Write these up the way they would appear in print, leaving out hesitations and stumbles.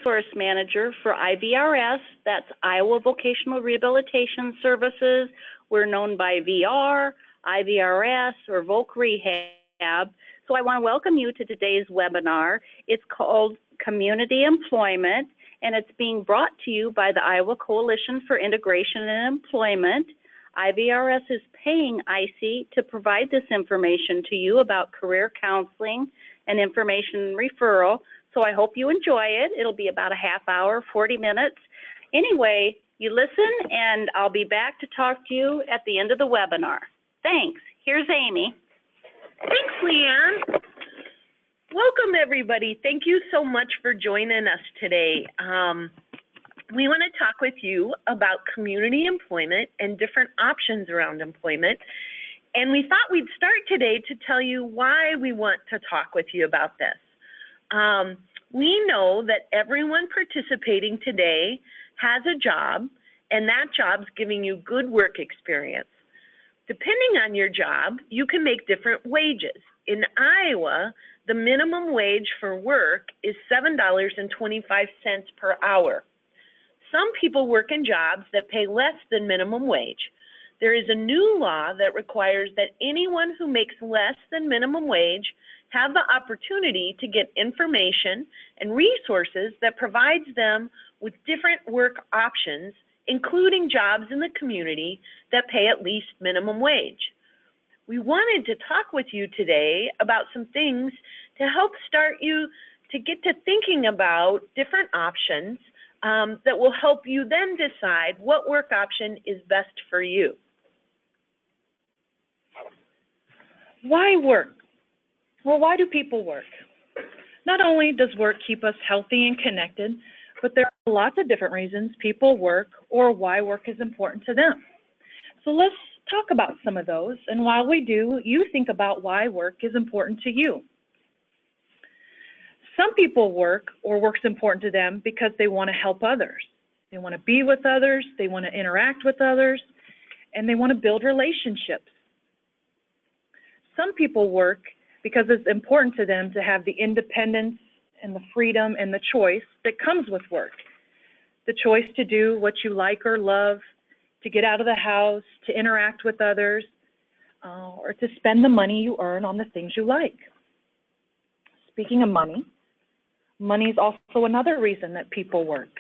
Resource Manager for IVRS, that's Iowa Vocational Rehabilitation Services. We're known by VR, IVRS, or Voc Rehab. So I want to welcome you to today's webinar. It's called Community Employment, and it's being brought to you by the Iowa Coalition for Integration and Employment. IVRS is paying IC to provide this information to you about career counseling and information referral. So I hope you enjoy it. It'll be about a half hour, 40 minutes. Anyway, you listen, and I'll be back to talk to you at the end of the webinar. Thanks. Here's Amy. Thanks, Leanne. Welcome, everybody. Thank you so much for joining us today. We want to talk with you about community employment and different options around employment. And we thought we'd start today to tell you why we want to talk with you about this. We know that everyone participating today has a job, and that job's giving you good work experience. Depending on your job, you can make different wages. In Iowa, the minimum wage for work is $7.25 per hour. Some people work in jobs that pay less than minimum wage. There is a new law that requires that anyone who makes less than minimum wage have the opportunity to get information and resources that provides them with different work options, including jobs in the community that pay at least minimum wage. We wanted to talk with you today about some things to help start you to get to thinking about different options that will help you then decide what work option is best for you. Why work? Well, why do people work? Not only does work keep us healthy and connected, but there are lots of different reasons people work or why work is important to them. So let's talk about some of those, and while we do, you think about why work is important to you. Some people work or work's important to them because they want to help others. They want to be with others, they want to interact with others, and they want to build relationships. Some people work because it's important to them to have the independence and the freedom and the choice that comes with work. The choice to do what you like or love, to get out of the house, to interact with others, or to spend the money you earn on the things you like. Speaking of money, money is also another reason that people work.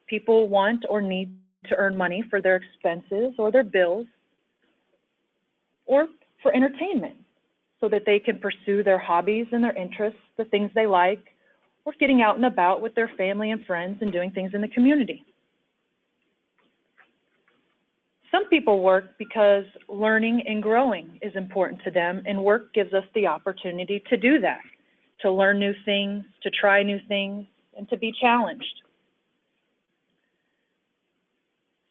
People want or need to earn money for their expenses or their bills, or for entertainment, so that they can pursue their hobbies and their interests, the things they like, or getting out and about with their family and friends and doing things in the community. Some people work because learning and growing is important to them, and work gives us the opportunity to do that, to learn new things, to try new things, and to be challenged.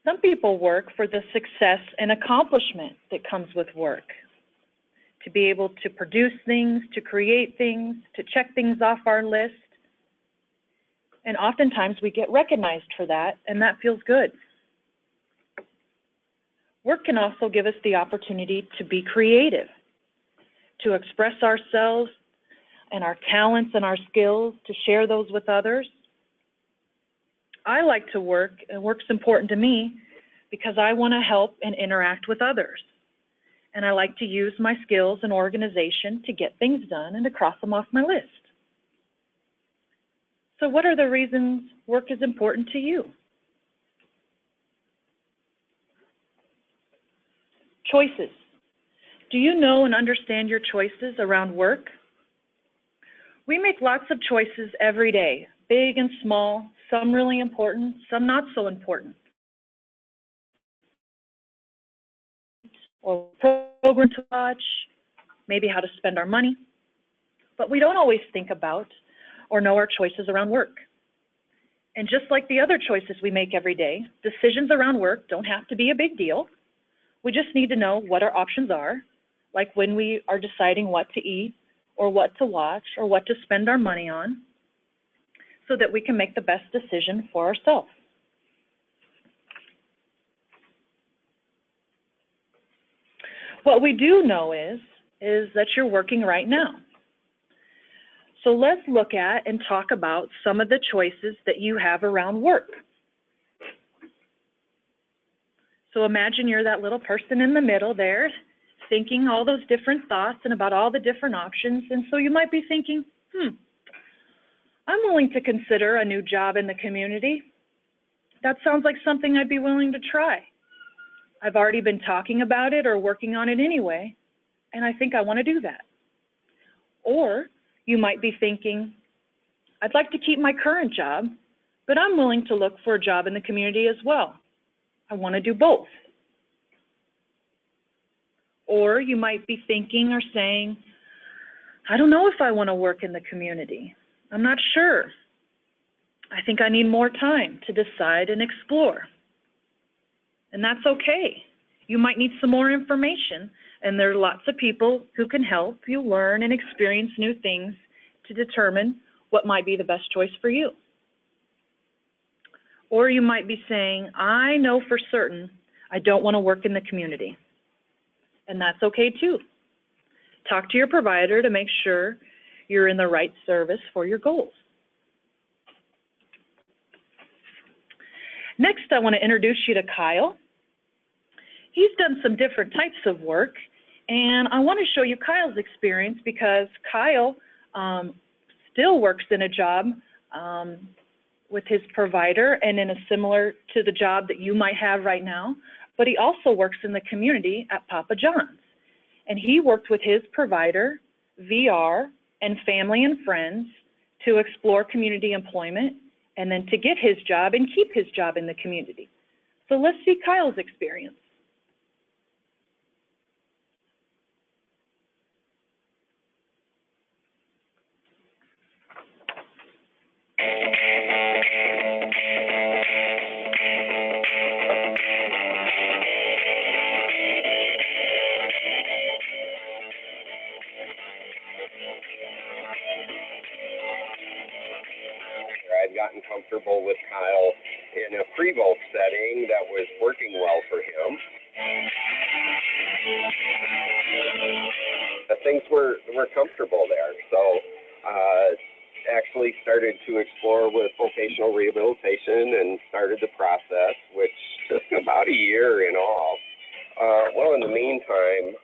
Some people work for the success and accomplishment that comes with work, to be able to produce things, to create things, to check things off our list. And oftentimes we get recognized for that, and that feels good. Work can also give us the opportunity to be creative, to express ourselves and our talents and our skills, to share those with others. I like to work, and work's important to me because I want to help and interact with others. And I like to use my skills and organization to get things done and to cross them off my list. So what are the reasons work is important to you? Choices. Do you know and understand your choices around work? We make lots of choices every day, big and small, some really important, some not so important. Or program to watch, maybe how to spend our money. But we don't always think about or know our choices around work. And just like the other choices we make every day, decisions around work don't have to be a big deal. We just need to know what our options are, like when we are deciding what to eat or what to watch or what to spend our money on, so that we can make the best decision for ourselves. What we do know is that you're working right now. So let's look at and talk about some of the choices that you have around work. So imagine you're that little person in the middle there, thinking all those different thoughts and about all the different options. And so you might be thinking, I'm willing to consider a new job in the community. That sounds like something I'd be willing to try. I've already been talking about it or working on it anyway, and I think I want to do that. Or you might be thinking, I'd like to keep my current job, but I'm willing to look for a job in the community as well. I want to do both. Or you might be thinking or saying, I don't know if I want to work in the community. I'm not sure. I think I need more time to decide and explore. And that's okay. You might need some more information, and there are lots of people who can help you learn and experience new things to determine what might be the best choice for you. Or you might be saying, I know for certain I don't want to work in the community. And that's okay too. Talk to your provider to make sure you're in the right service for your goals. Next, I want to introduce you to Kyle. He's done some different types of work, and I want to show you Kyle's experience because Kyle still works in a job with his provider and in a similar to the job that you might have right now, but he also works in the community at Papa John's. And he worked with his provider, VR, and family and friends to explore community employment and then to get his job and keep his job in the community. So let's see Kyle's experience. I'd gotten comfortable with Kyle in a pre-vote setting that was working well for him. Things were comfortable there, so actually started to explore with vocational rehabilitation and started the process, which took about a year in all. Well, in the meantime,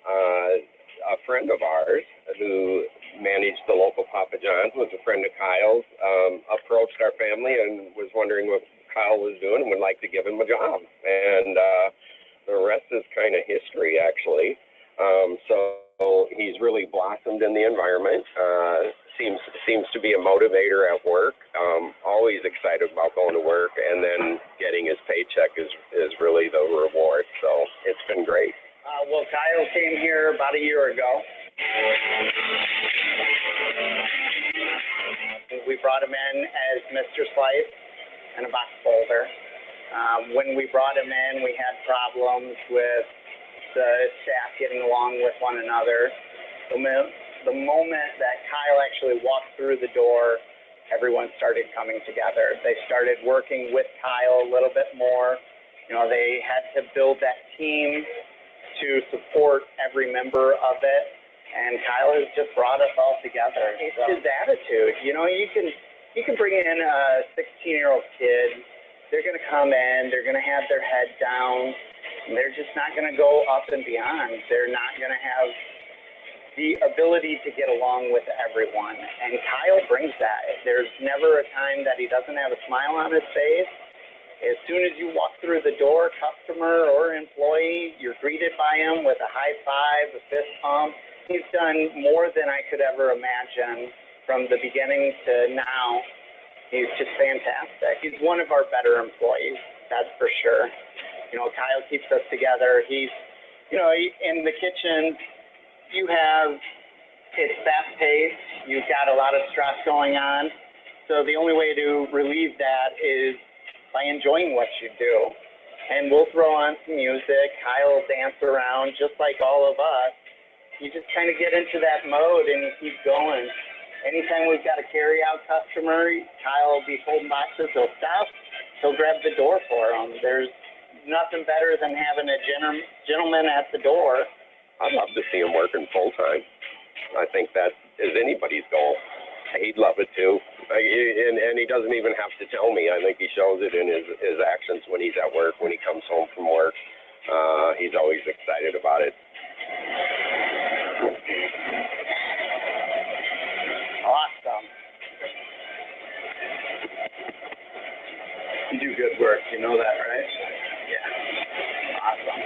a friend of ours who managed the local Papa John's, was a friend of Kyle's, approached our family and was wondering what Kyle was doing and would like to give him a job. And the rest is kind of history, actually. So he's really blossomed in the environment, seems to be a motivator at work, always excited about going to work, and then getting his paycheck is really the reward. So it's been great. Well, Kyle came here about a year ago. We brought him in as Mr. Slice and a box folder. When we brought him in, we had problems with the staff getting along with one another. The moment that Kyle actually walked through the door, everyone started coming together. They started working with Kyle a little bit more. You know, they had to build that team to support every member of it, and Kyle has just brought us all together. It's his attitude. You know, you can bring in a 16-year-old kid. They're going to come in. They're going to have their head down. And they're just not going to go up and beyond. They're not going to have the ability to get along with everyone. And Kyle brings that. There's never a time that he doesn't have a smile on his face. As soon as you walk through the door, customer or employee, you're greeted by him with a high five, a fist pump. He's done more than I could ever imagine from the beginning to now. He's just fantastic. He's one of our better employees, that's for sure. You know, Kyle keeps us together. He's, you know, in the kitchen, it's fast-paced. You've got a lot of stress going on. So the only way to relieve that is by enjoying what you do. And we'll throw on some music. Kyle will dance around just like all of us. You just kind of get into that mode and you keep going. Anytime we've got a carry-out customer, Kyle will be holding boxes. He'll stop. He'll grab the door for them. There's nothing better than having a gentleman at the door. I'd love to see him working full-time. I think that is anybody's goal. He'd love it too. And he doesn't even have to tell me. I think he shows it in his actions when he's at work, when he comes home from work. He's always excited about it. Awesome. You do good work. You know that, right? Yeah. Awesome.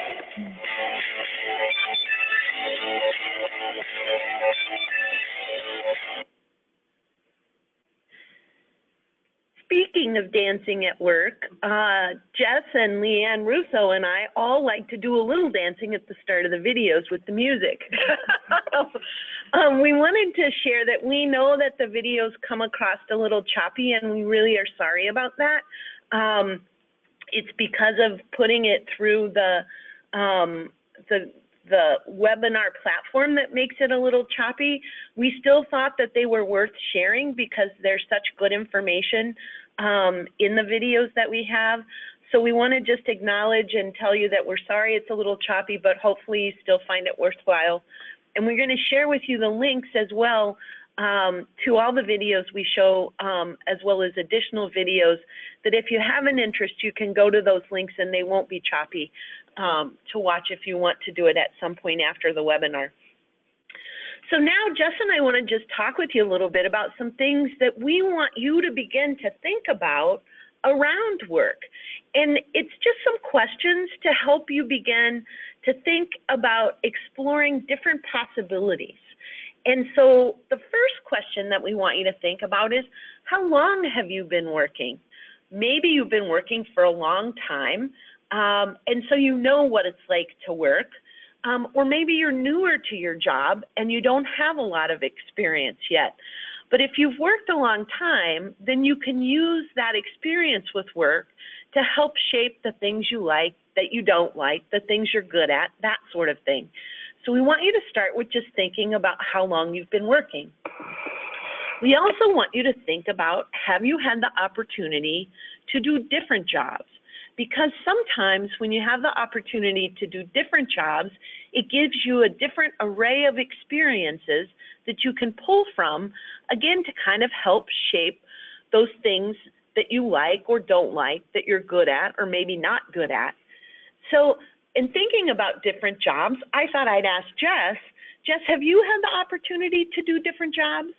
Speaking of dancing at work, Jess and Leanne Russo and I all like to do a little dancing at the start of the videos with the music. We wanted to share that we know that the videos come across a little choppy, and we really are sorry about that. It's because of putting it through the webinar platform that makes it a little choppy. We still thought that they were worth sharing because there's such good information in the videos that we have. So we want to just acknowledge and tell you that we're sorry it's a little choppy, but hopefully you still find it worthwhile. And we're going to share with you the links as well to all the videos we show, as well as additional videos, that if you have an interest, you can go to those links and they won't be choppy to watch if you want to do it at some point after the webinar. So now Jess and I want to just talk with you a little bit about some things that we want you to begin to think about around work. And it's just some questions to help you begin to think about exploring different possibilities. And so the first question that we want you to think about is, how long have you been working? Maybe you've been working for a long time, and so you know what it's like to work. Or maybe you're newer to your job and you don't have a lot of experience yet. But if you've worked a long time, then you can use that experience with work to help shape the things you like, that you don't like, the things you're good at, that sort of thing. So we want you to start with just thinking about how long you've been working. We also want you to think about, have you had the opportunity to do different jobs? Because sometimes when you have the opportunity to do different jobs, it gives you a different array of experiences that you can pull from, again, to kind of help shape those things that you like or don't like, that you're good at or maybe not good at. So in thinking about different jobs, I thought I'd ask Jess. Jess, have you had the opportunity to do different jobs?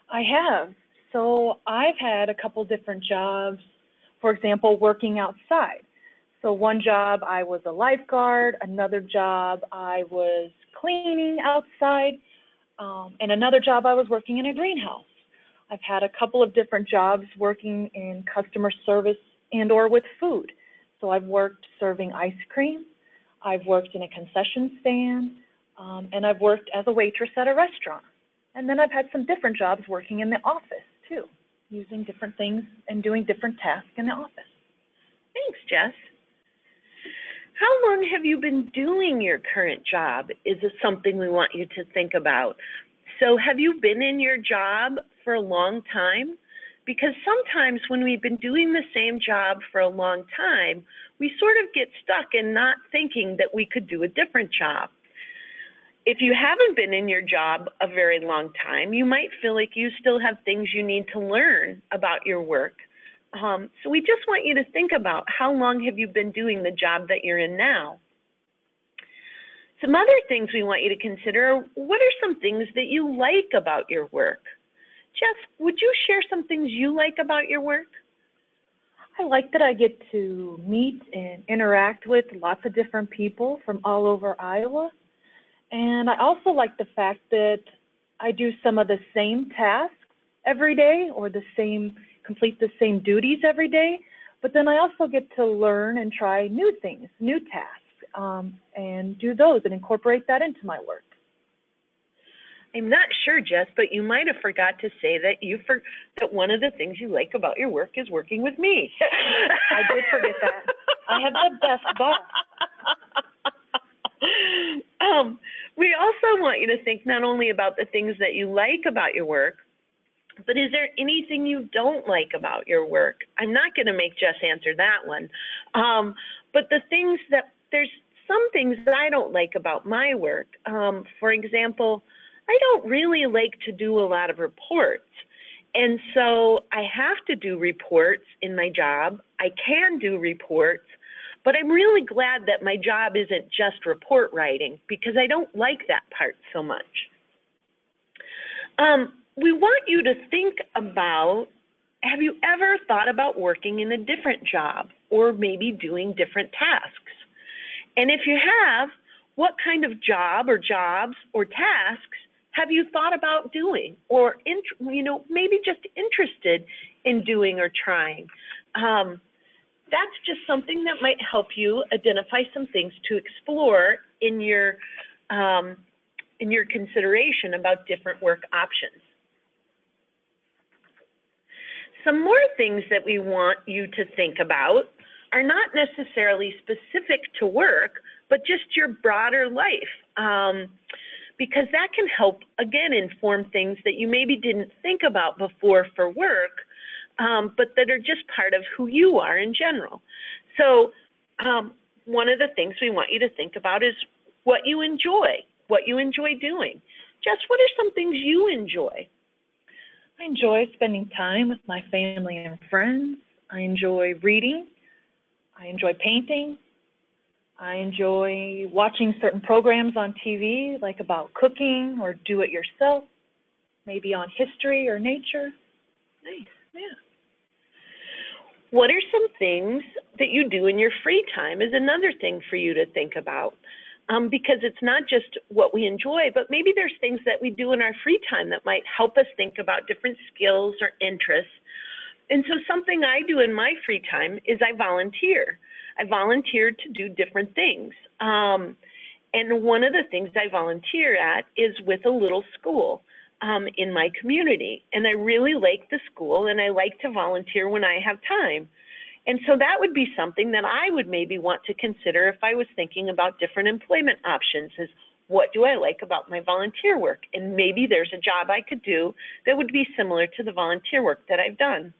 I have. So I've had a couple different jobs. For example, working outside. So one job I was a lifeguard, another job I was cleaning outside, and another job I was working in a greenhouse. I've had a couple of different jobs working in customer service and or with food. So I've worked serving ice cream, I've worked in a concession stand, and I've worked as a waitress at a restaurant. And then I've had some different jobs working in the office too, using different things and doing different tasks in the office. Thanks, Jess. How long have you been doing your current job is something we want you to think about. So have you been in your job for a long time? Because sometimes when we've been doing the same job for a long time, we sort of get stuck in not thinking that we could do a different job. If you haven't been in your job a very long time, you might feel like you still have things you need to learn about your work. So we just want you to think about, how long have you been doing the job that you're in now? Some other things we want you to consider are, what are some things that you like about your work? Jess, would you share some things you like about your work? I like that I get to meet and interact with lots of different people from all over Iowa. And I also like the fact that I do some of the same tasks every day, or complete the same duties every day, but then I also get to learn and try new things, new tasks, and do those and incorporate that into my work. I'm not sure, Jess, but you might have forgot to say that one of the things you like about your work is working with me. I did forget that. I have the best boss. We also want you to think not only about the things that you like about your work, but is there anything you don't like about your work? I'm not going to make Jess answer that one. But there's some things that I don't like about my work. For example, I don't really like to do a lot of reports. And so I have to do reports in my job. I can do reports, but I'm really glad that my job isn't just report writing because I don't like that part so much. We want you to think about, have you ever thought about working in a different job or maybe doing different tasks? And if you have, what kind of job or jobs or tasks have you thought about doing or, maybe just interested in doing or trying? That's just something that might help you identify some things to explore in your consideration about different work options. Some more things that we want you to think about are not necessarily specific to work, but just your broader life, because that can help, again, inform things that you maybe didn't think about before for work, but that are just part of who you are in general. So one of the things we want you to think about is what you enjoy doing. Jess, what are some things you enjoy? I enjoy spending time with my family and friends. I enjoy reading. I enjoy painting. I enjoy watching certain programs on TV, like about cooking or do-it-yourself, maybe on history or nature. Nice, yeah. What are some things that you do in your free time is another thing for you to think about. Because it's not just what we enjoy, but maybe there's things that we do in our free time that might help us think about different skills or interests. And so something I do in my free time is I volunteer. I volunteer to do different things. And one of the things I volunteer at is with a little school in my community. And I really like the school and I like to volunteer when I have time. And so that would be something that I would maybe want to consider if I was thinking about different employment options, is what do I like about my volunteer work? And maybe there's a job I could do that would be similar to the volunteer work that I've done.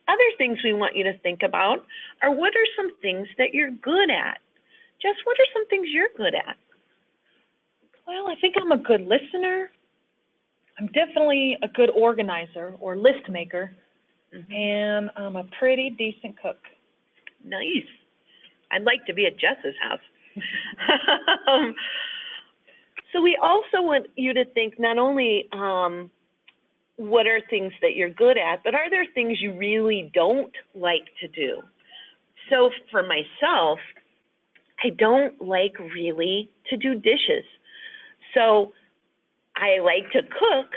Other things we want you to think about are, what are some things that you're good at? Jess, what are some things you're good at? Well, I think I'm a good listener. I'm definitely a good organizer or list maker. And I'm a pretty decent cook. Nice. I'd like to be at Jess's house. So we also want you to think not only what are things that you're good at, but are there things you really don't like to do? So for myself, I don't like really to do dishes. So I like to cook,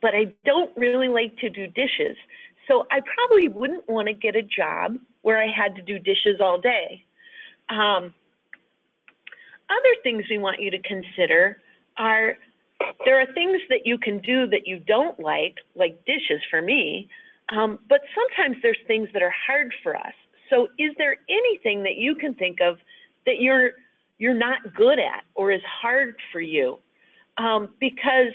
but I don't really like to do dishes. So I probably wouldn't want to get a job where I had to do dishes all day. Other things we want you to consider are, there are things that you can do that you don't like dishes for me, but sometimes there's things that are hard for us. So is there anything that you can think of that you're not good at or is hard for you? Because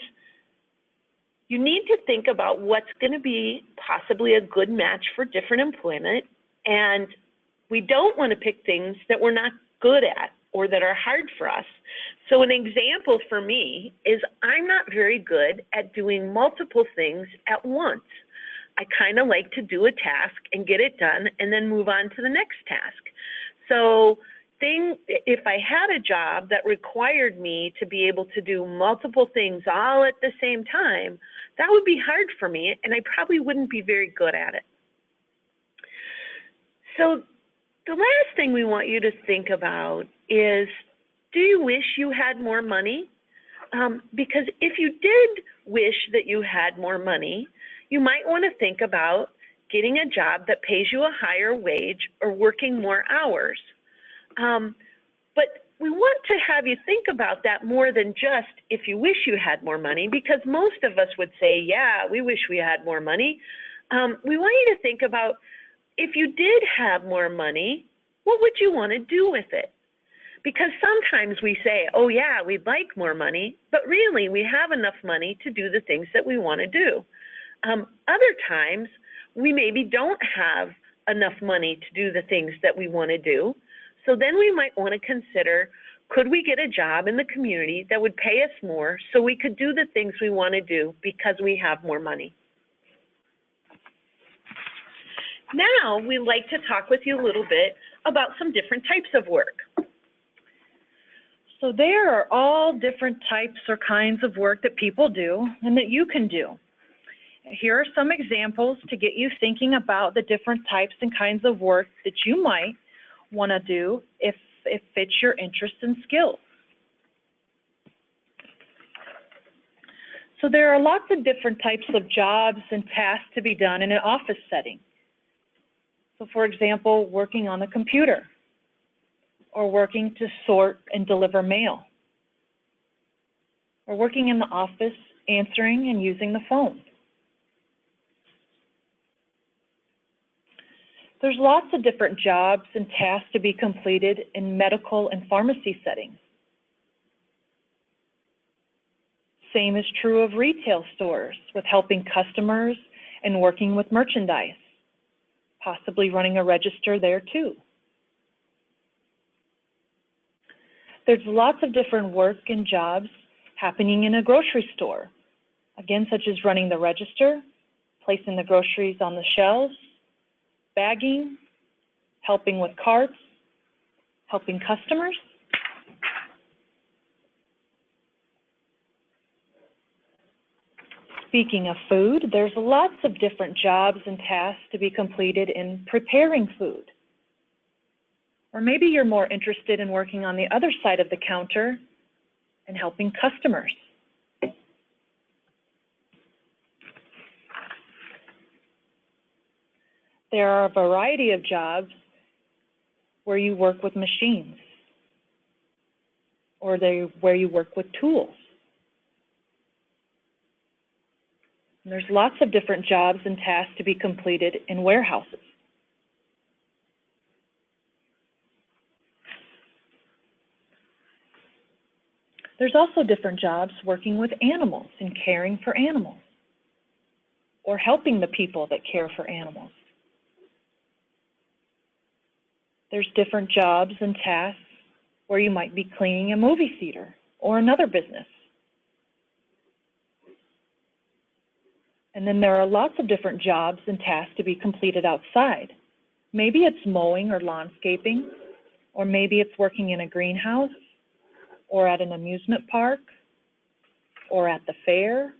you need to think about what's going to be possibly a good match for different employment, and we don't want to pick things that we're not good at or that are hard for us. So an example for me is I'm not very good at doing multiple things at once. I kind of like to do a task and get it done and then move on to the next task. So if I had a job that required me to be able to do multiple things all at the same time, that would be hard for me, and I probably wouldn't be very good at it. So the last thing we want you to think about is, do you wish you had more money? Because if you did wish that you had more money, you might want to think about getting a job that pays you a higher wage or working more hours. But we want to have you think about that more than just if you wish you had more money, because most of us would say, yeah, we wish we had more money. We want you to think about, if you did have more money, what would you want to do with it? Because sometimes we say, oh yeah, we'd like more money, but really we have enough money to do the things that we want to do. Other times, we maybe don't have enough money to do the things that we want to do. So then we might want to consider, Could we get a job in the community that would pay us more so we could do the things we want to do because we have more money? Now, we'd like to talk with you a little bit about some different types of work. So there are all different types or kinds of work that people do and that you can do. Here are some examples to get you thinking about the different types and kinds of work that you might want to do if it fits your interests and skills. So there are lots of different types of jobs and tasks to be done in an office setting. So for example, working on the computer, or working to sort and deliver mail, or working in the office answering and using the phone. There's lots of different jobs and tasks to be completed in medical and pharmacy settings. Same is true of retail stores with helping customers and working with merchandise, possibly running a register there too. There's lots of different work and jobs happening in a grocery store, again, such as running the register, placing the groceries on the shelves, bagging, helping with carts, helping customers. Speaking of food, there's lots of different jobs and tasks to be completed in preparing food. Or maybe you're more interested in working on the other side of the counter and helping customers. There are a variety of jobs where you work with machines, or where you work with tools. And there's lots of different jobs and tasks to be completed in warehouses. There's also different jobs working with animals and caring for animals, or helping the people that care for animals. There's different jobs and tasks where you might be cleaning a movie theater or another business. And then there are lots of different jobs and tasks to be completed outside. Maybe it's mowing or landscaping, or maybe it's working in a greenhouse, or at an amusement park, or at the fair.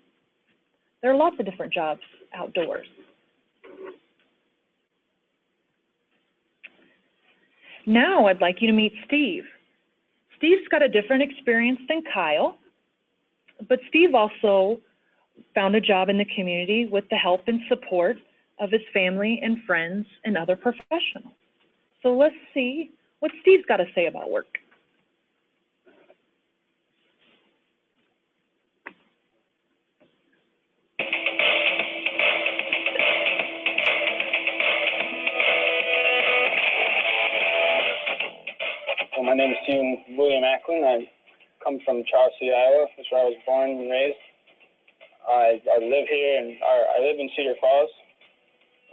There are lots of different jobs outdoors. Now I'd like you to meet Steve. Steve's got a different experience than Kyle, but Steve also found a job in the community with the help and support of his family and friends and other professionals. So let's see what Steve's got to say about work. Well, my name is Stephen William Acklin. I come from Charles City, Iowa. That's where I was born and raised. I live here, and I live in Cedar Falls.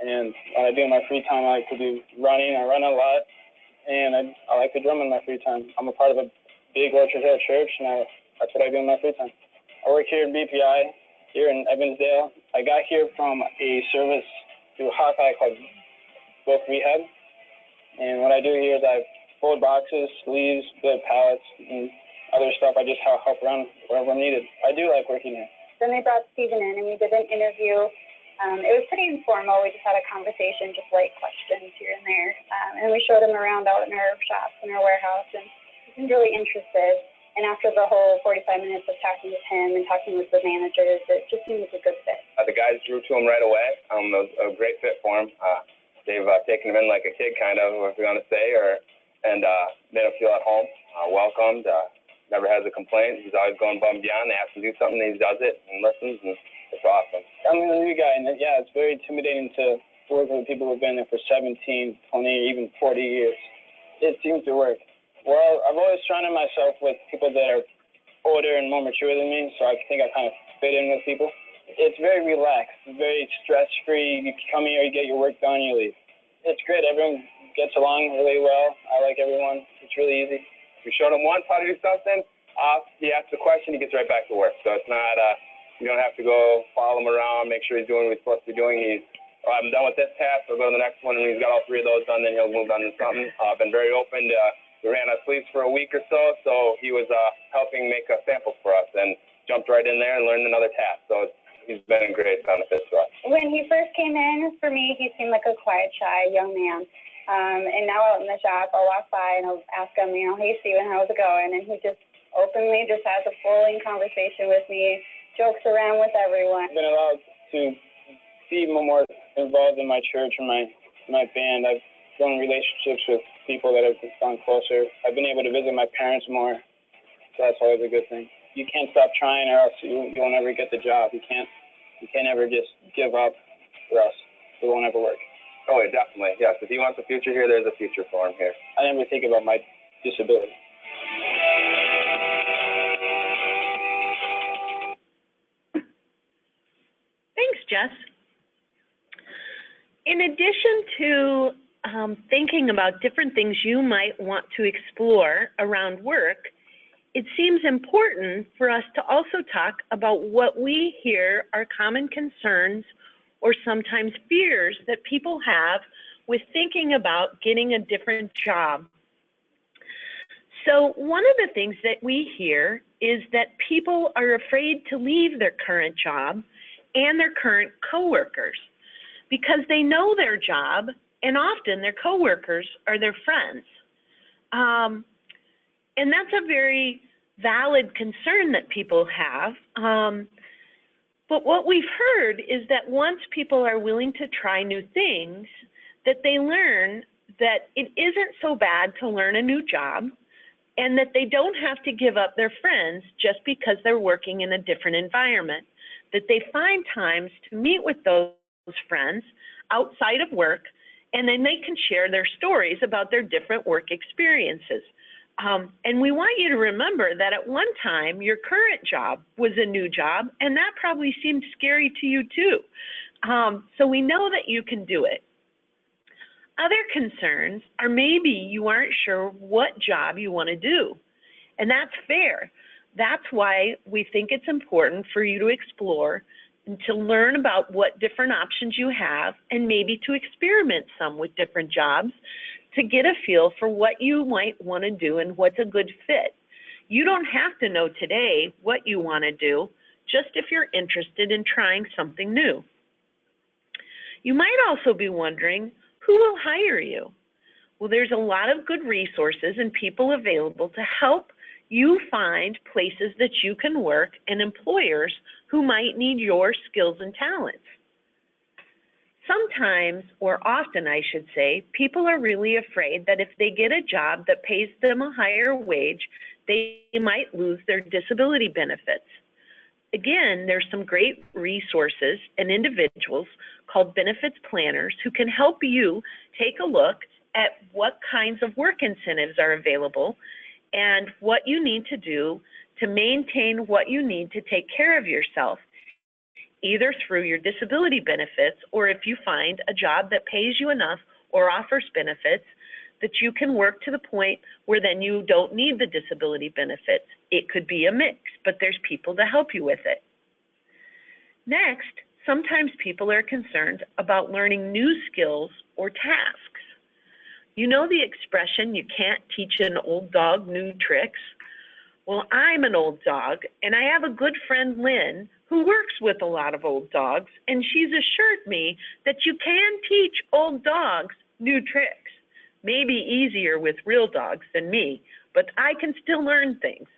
And what I do in my free time, I like to do running. I run a lot, and I like to drum in my free time. I'm a part of a big Orchard Hill church, and that's what I do in my free time. I work here in BPI, here in Evansdale. I got here from a service through Hawkeye called Book Rehab. And what I do here is I fold boxes, sleeves, build pallets, and other stuff. I just help around wherever I'm needed. I do like working here. Then they brought Stephen in, and we did an interview. It was pretty informal. We just had a conversation, just light questions here and there. And we showed him around out in our shops, in our warehouse, and he seemed really interested. And after the whole 45 minutes of talking with him and talking with the managers, it just seemed like a good fit. The guys drew to him right away. It was a great fit for him. They've taken him in like a kid, kind of, if you're going to say, and made him feel at home, welcomed. Never has a complaint. He's always going above and beyond. They ask him to do something, and he does it and listens, and it's awesome. I'm a new guy, and yeah, it's very intimidating to work with people who've been there for 17, 20, even 40 years. It seems to work. Well, I've always surrounded myself with people that are older and more mature than me, so I think I kind of fit in with people. It's very relaxed, very stress-free. You come here, you get your work done, you leave. It's great. Everyone gets along really well. I like everyone. It's really easy. We showed him once how to do something. He asks a question, he gets right back to work. So it's not, you don't have to go follow him around, make sure he's doing what he's supposed to be doing. He's, I'm done with this task, I'll go to the next one, and when he's got all 3 of those done, then he'll move on to something. Been very open to, we ran our sleeves for a week or so he was helping make samples for us and jumped right in there and learned another task. So he's been a great benefit to us. When he first came in, for me, he seemed like a quiet, shy young man. And now out in the shop, I'll walk by and I'll ask him, you know, hey, Steven, how's it going? And he just openly just has a flowing conversation with me, jokes around with everyone. I've been allowed to be more involved in my church and my band. I've grown relationships with people that have gone closer. I've been able to visit my parents more, so that's always a good thing. You can't stop trying or else you'll never get the job. You can't ever just give up or else it won't ever work. Oh, yeah, definitely. Yes, if he wants a future here, there's a future for him here. I never think about my disability. Thanks, Jess. In addition to thinking about different things you might want to explore around work, it seems important for us to also talk about what we hear are common concerns or sometimes fears that people have with thinking about getting a different job. So one of the things that we hear is that people are afraid to leave their current job and their current coworkers because they know their job and often their coworkers are their friends. And that's a very valid concern that people have. But what we've heard is that once people are willing to try new things, that they learn that it isn't so bad to learn a new job and that they don't have to give up their friends just because they're working in a different environment, that they find times to meet with those friends outside of work, and then they can share their stories about their different work experiences. And we want you to remember that at one time, your current job was a new job, and that probably seemed scary to you too. So we know that you can do it. Other concerns are maybe you aren't sure what job you want to do, and that's fair. That's why we think it's important for you to explore and to learn about what different options you have and maybe to experiment some with different jobs to get a feel for what you might want to do and what's a good fit. You don't have to know today what you want to do, just if you're interested in trying something new. You might also be wondering, who will hire you? Well, there's a lot of good resources and people available to help you find places that you can work and employers who might need your skills and talents. Sometimes, or often I should say, people are really afraid that if they get a job that pays them a higher wage, they might lose their disability benefits. Again, there's some great resources and individuals called benefits planners who can help you take a look at what kinds of work incentives are available and what you need to do to maintain what you need to take care of yourself, either through your disability benefits or if you find a job that pays you enough or offers benefits that you can work to the point where then you don't need the disability benefits. It could be a mix, but there's people to help you with it. Next, sometimes people are concerned about learning new skills or tasks. You know the expression, you can't teach an old dog new tricks? Well, I'm an old dog, and I have a good friend, Lynn, who works with a lot of old dogs, and she's assured me that you can teach old dogs new tricks. Maybe easier with real dogs than me, but I can still learn things.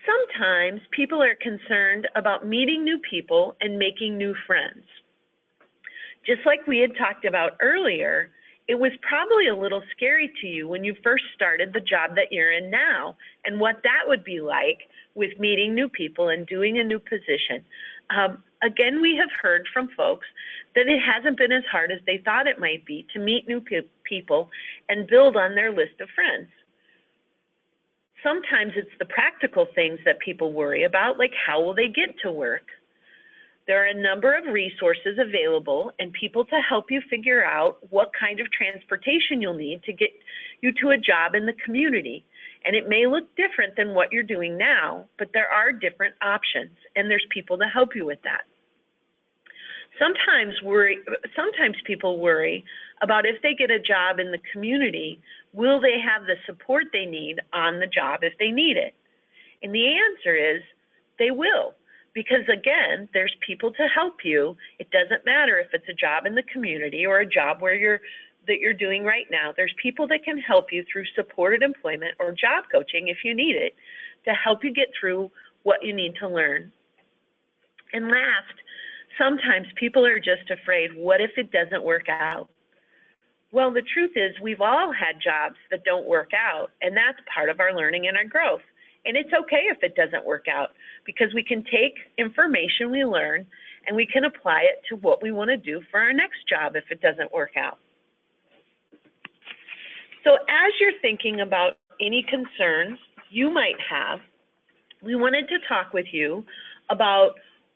Sometimes people are concerned about meeting new people and making new friends. Just like we had talked about earlier, it was probably a little scary to you when you first started the job that you're in now and what that would be like with meeting new people and doing a new position. Again, we have heard from folks that it hasn't been as hard as they thought it might be to meet new people and build on their list of friends. Sometimes it's the practical things that people worry about, like how will they get to work? There are a number of resources available and people to help you figure out what kind of transportation you'll need to get you to a job in the community. And it may look different than what you're doing now, but there are different options, and there's people to help you with that. Sometimes people worry about if they get a job in the community, will they have the support they need on the job if they need it? And the answer is they will, because again, there's people to help you. It doesn't matter if it's a job in the community or a job that you're doing right now. There's people that can help you through supported employment or job coaching if you need it to help you get through what you need to learn. And last, sometimes people are just afraid, what if it doesn't work out? Well, the truth is we've all had jobs that don't work out, and that's part of our learning and our growth. And it's okay if it doesn't work out, because we can take information we learn and we can apply it to what we want to do for our next job if it doesn't work out. So as you're thinking about any concerns you might have, we wanted to talk with you about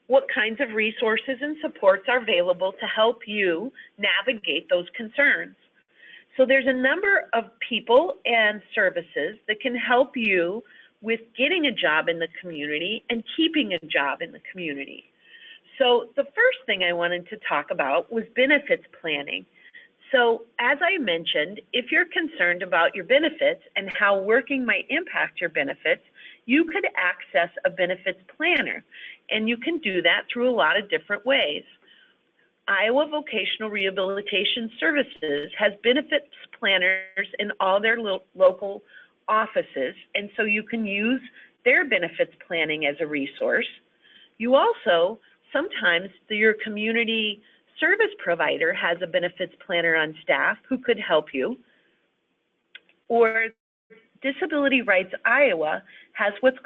what kinds of resources and supports are available to help you navigate those concerns. So there's a number of people and services that can help you with getting a job in the community and keeping a job in the community. So the first thing I wanted to talk about was benefits planning. So as I mentioned, if you're concerned about your benefits and how working might impact your benefits, you could access a benefits planner, and you can do that through a lot of different ways. Iowa Vocational Rehabilitation Services has benefits planners in all their local offices, and so you can use their benefits planning as a resource. You also, sometimes your community service provider has a benefits planner on staff who could help you. Or Disability Rights Iowa has what's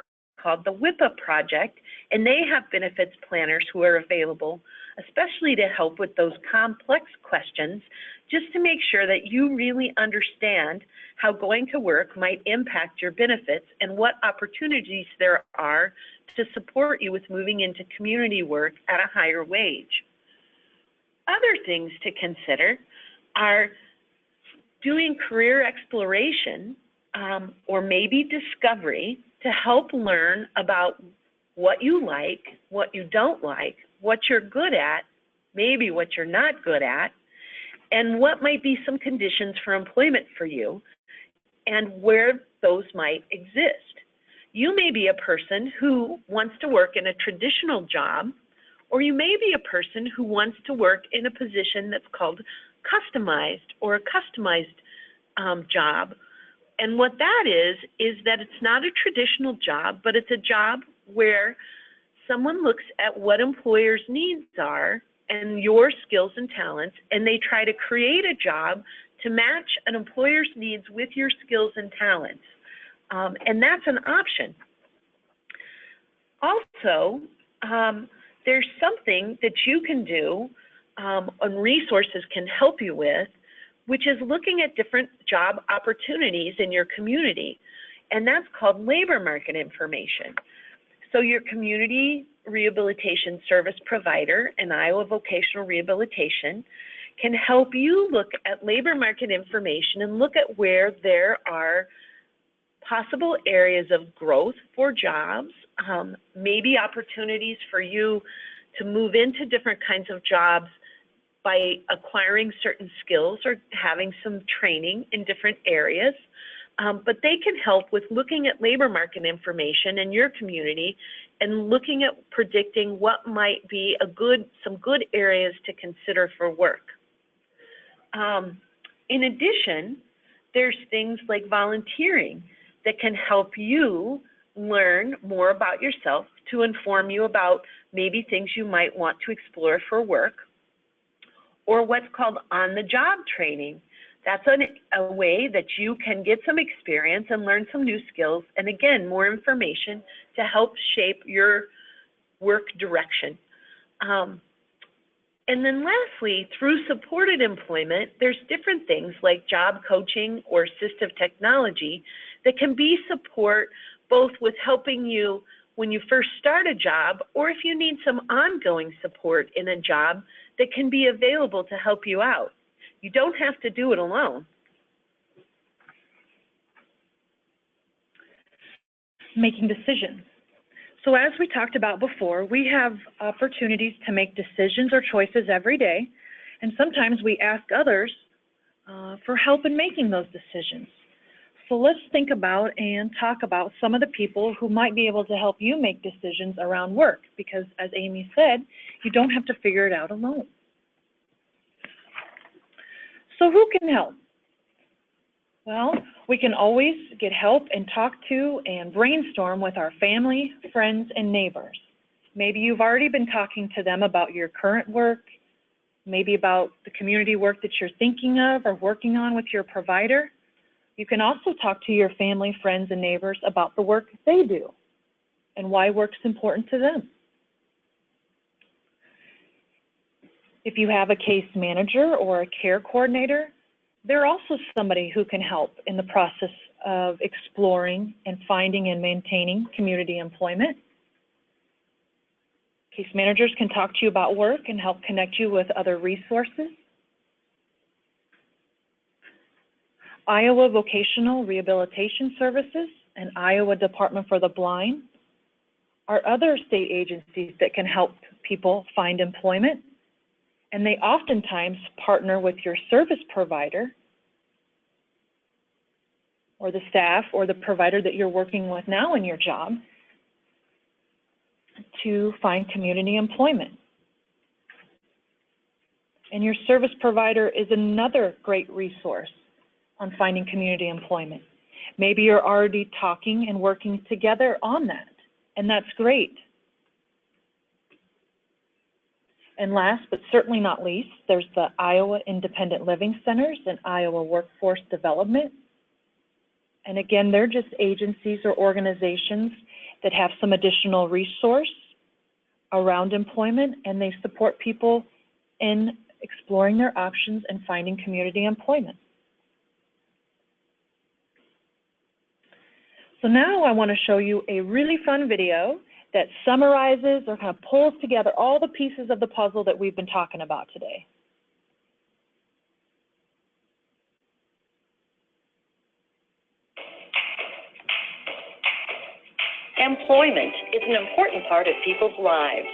called the WIPA project, and they have benefits planners who are available, especially to help with those complex questions, just to make sure that you really understand how going to work might impact your benefits and what opportunities there are to support you with moving into community work at a higher wage. Other things to consider are doing career exploration or maybe discovery to help learn about what you like, what you don't like, what you're good at, maybe what you're not good at, and what might be some conditions for employment for you and where those might exist. You may be a person who wants to work in a traditional job, or you may be a person who wants to work in a position that's called customized or a customized job. And what that is that it's not a traditional job, but it's a job where someone looks at what employers' needs are and your skills and talents, and they try to create a job to match an employer's needs with your skills and talents. And that's an option. Also, there's something that you can do and resources can help you with, which is looking at different job opportunities in your community. And that's called labor market information. So your community rehabilitation service provider and Iowa Vocational Rehabilitation can help you look at labor market information and look at where there are possible areas of growth for jobs, maybe opportunities for you to move into different kinds of jobs by acquiring certain skills or having some training in different areas. But they can help with looking at labor market information in your community and looking at predicting what might be some good areas to consider for work. In addition, there's things like volunteering that can help you learn more about yourself to inform you about maybe things you might want to explore for work, or what's called on-the-job training. That's a way that you can get some experience and learn some new skills, and again, more information to help shape your work direction. And then lastly, through supported employment, there's different things like job coaching or assistive technology that can be support both with helping you when you first start a job, or if you need some ongoing support in a job that can be available to help you out. You don't have to do it alone. Making decisions. So as we talked about before, we have opportunities to make decisions or choices every day, and sometimes we ask others for help in making those decisions. So let's think about and talk about some of the people who might be able to help you make decisions around work, because as Amy said, you don't have to figure it out alone. So who can help? Well, we can always get help and talk to and brainstorm with our family, friends, and neighbors. Maybe you've already been talking to them about your current work, maybe about the community work that you're thinking of or working on with your provider. You can also talk to your family, friends, and neighbors about the work they do and why work's important to them. If you have a case manager or a care coordinator, they're also somebody who can help in the process of exploring and finding and maintaining community employment. Case managers can talk to you about work and help connect you with other resources. Iowa Vocational Rehabilitation Services and Iowa Department for the Blind are other state agencies that can help people find employment, and they oftentimes partner with your service provider or the staff or the provider that you're working with now in your job to find community employment. And your service provider is another great resource on finding community employment. Maybe you're already talking and working together on that, and that's great. And last but certainly not least, there's the Iowa Independent Living Centers and Iowa Workforce Development. And again, they're just agencies or organizations that have some additional resource around employment, and they support people in exploring their options and finding community employment. So now I want to show you a really fun video that summarizes or kind of pulls together all the pieces of the puzzle that we've been talking about today. Employment is an important part of people's lives.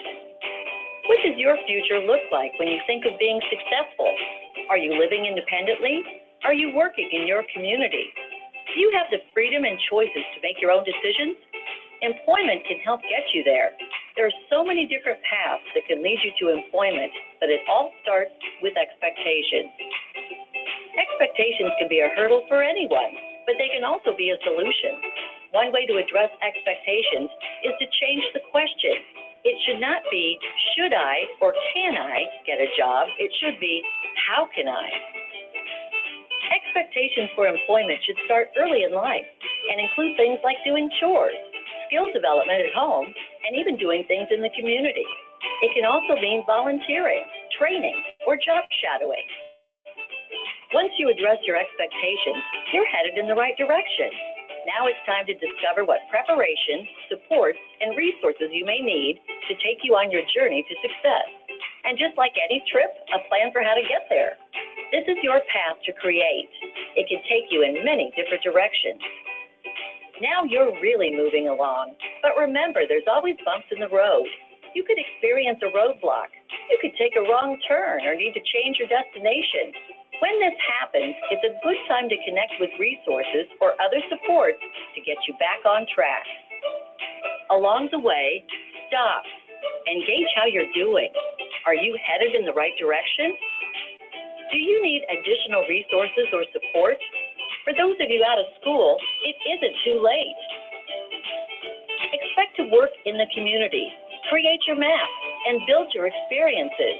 What does your future look like when you think of being successful? Are you living independently? Are you working in your community? Do you have the freedom and choices to make your own decisions? Employment can help get you there. There are so many different paths that can lead you to employment, but it all starts with expectations. Expectations can be a hurdle for anyone, but they can also be a solution. One way to address expectations is to change the question. It should not be, should I or can I get a job? It should be, how can I? Expectations for employment should start early in life and include things like doing chores, skill development at home, and even doing things in the community. It can also mean volunteering, training, or job shadowing. Once you address your expectations, you're headed in the right direction. Now it's time to discover what preparation, support, and resources you may need to take you on your journey to success. And just like any trip, a plan for how to get there. This is your path to create. It can take you in many different directions. Now you're really moving along, but remember, there's always bumps in the road. You could experience a roadblock. You could take a wrong turn or need to change your destination. When this happens, it's a good time to connect with resources or other support to get you back on track. Along the way, stop and gauge how you're doing. Are you headed in the right direction? Do you need additional resources or support? For those of you out of school, it isn't too late. Expect to work in the community, create your map, and build your experiences.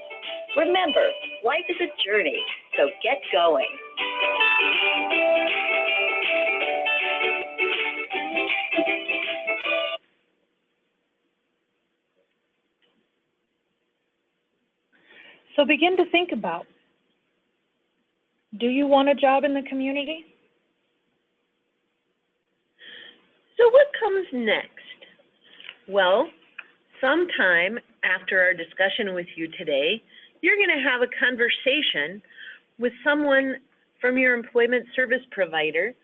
Remember, life is a journey, so get going. So begin to think about, do you want a job in the community? So what comes next? Well, sometime after our discussion with you today, you're going to have a conversation with someone from your employment service provider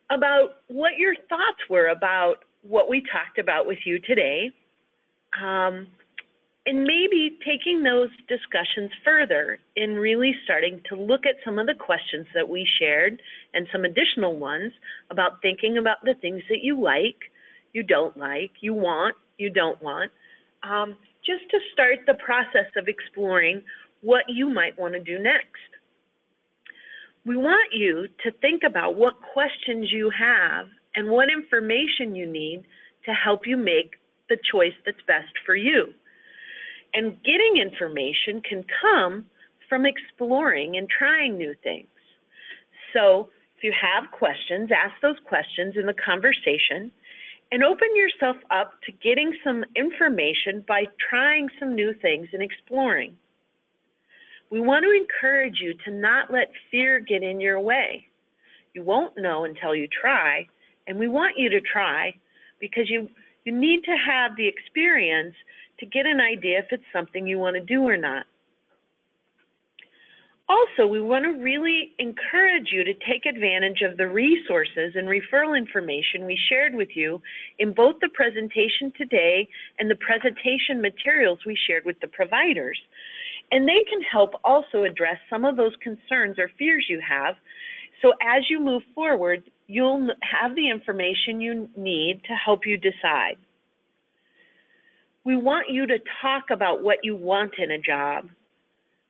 about what your thoughts were about what we talked about with you today, and maybe taking those discussions further in really starting to look at some of the questions that we shared and some additional ones about thinking about the things that you like, you don't like, you want, you don't want, just to start the process of exploring what you might want to do next. We want you to think about what questions you have and what information you need to help you make the choice that's best for you. And getting information can come from exploring and trying new things. So if you have questions, ask those questions in the conversation and open yourself up to getting some information by trying some new things and exploring. We want to encourage you to not let fear get in your way. You won't know until you try, and we want you to try because you need to have the experience to get an idea if it's something you want to do or not. Also, we want to really encourage you to take advantage of the resources and referral information we shared with you in both the presentation today and the presentation materials we shared with the providers. And they can help also address some of those concerns or fears you have. So as you move forward, you'll have the information you need to help you decide. We want you to talk about what you want in a job.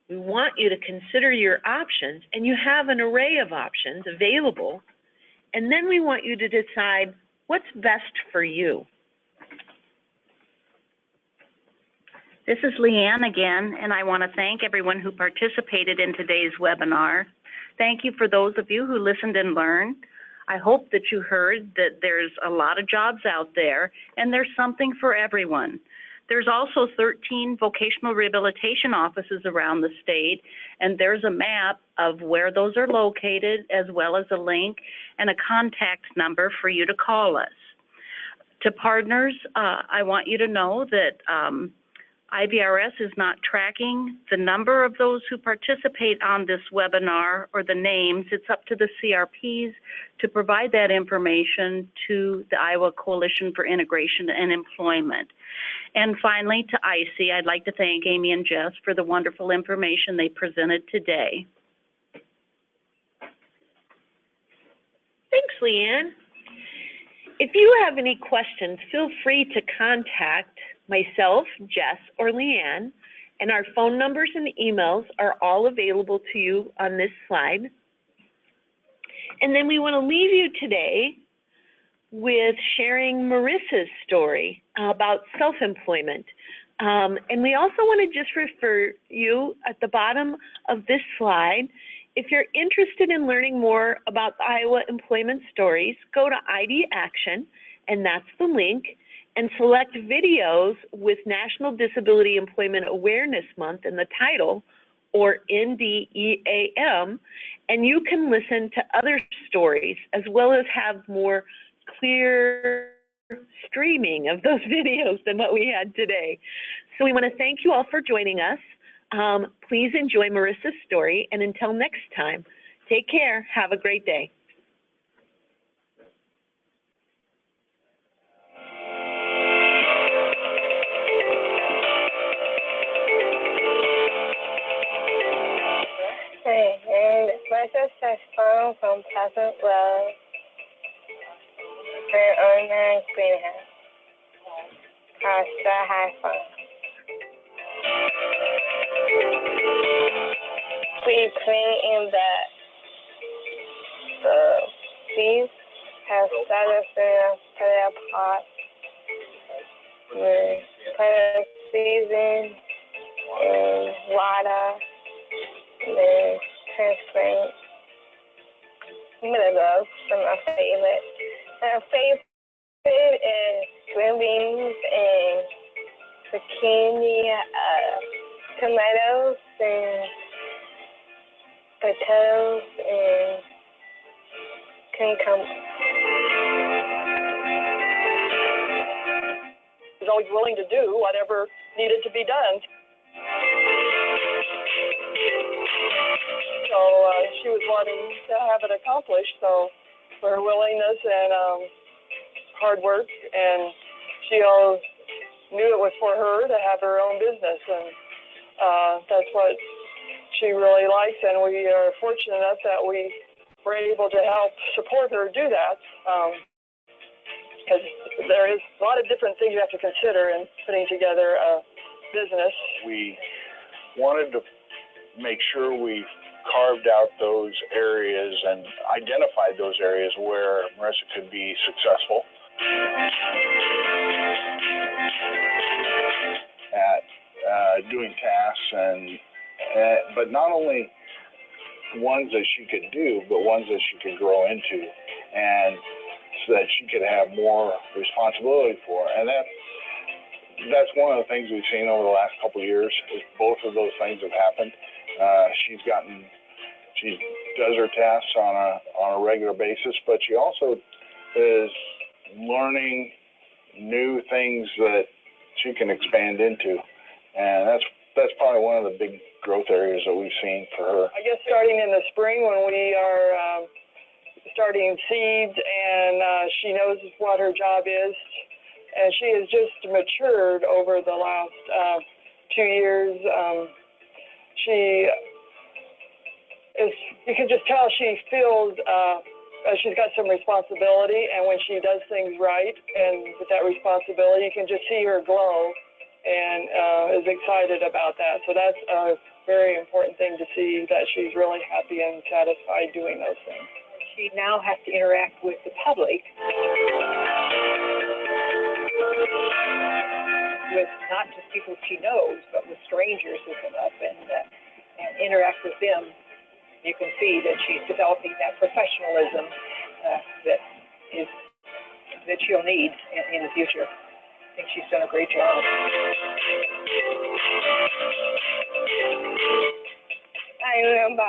We want you to consider your options, and you have an array of options available. And then we want you to decide what's best for you. This is Leanne again, and I want to thank everyone who participated in today's webinar. Thank you for those of you who listened and learned. I hope that you heard that there's a lot of jobs out there, and there's something for everyone. There's also 13 vocational rehabilitation offices around the state, and there's a map of where those are located, as well as a link and a contact number for you to call us. To partners, I want you to know that IVRS is not tracking the number of those who participate on this webinar or the names. It's up to the CRPs to provide that information to the Iowa Coalition for Integration and Employment. And finally, to IC, I'd like to thank Amy and Jess for the wonderful information they presented today. Thanks, Leanne. If you have any questions, feel free to contact myself, Jess, or Leanne, and our phone numbers and emails are all available to you on this slide. And then we want to leave you today with sharing Marissas' story about self-employment. And we also want to just refer you at the bottom of this slide. If you're interested in learning more about the Iowa Employment Stories, go to ID Action, and that's the link, and select videos with National Disability Employment Awareness Month in the title, or NDEAM, and you can listen to other stories as well as have more clear streaming of those videos than what we had today. So we want to thank you all for joining us. Please enjoy Marissas' story, and until next time, take care. Have a great day. Hey, and Marissas has phone from Pleasant Road. Her online greenhouse. Our Star High Phone. We clean in the seeds have started to put it apart. We put the seeds in and water, then transfer. Some of those are my favorite. My favorite is green beans and zucchini, tomatoes, and potatoes, and cucumber. was always willing to do whatever needed to be done. So she was wanting to have it accomplished. So for her willingness and hard work, and she always knew it was for her to have her own business, and that's what she really likes. And we are fortunate enough that we were able to help support her do that. Because there is a lot of different things you have to consider in putting together a business. We wanted to make sure we carved out those areas and identified those areas where Marissa could be successful at doing tasks, but not only ones that she could do, but ones that she could grow into, and so that she could have more responsibility for. And that's one of the things we've seen over the last couple of years, is both of those things have happened. She does her tasks on a regular basis, but she also is learning new things that she can expand into. And that's probably one of the big growth areas that we've seen for her. I guess starting in the spring when we are starting seeds, and she knows what her job is, and she has just matured over the last 2 years. You can just tell she feels she's got some responsibility, and when she does things right and with that responsibility, you can just see her glow and is excited about that. So that's a very important thing to see, that she's really happy and satisfied doing those things. She now has to interact with the public, with not just people she knows, but with strangers who come up and interact with them. You can see that she's developing that professionalism that she'll need in the future. I think she's done a great job. I remember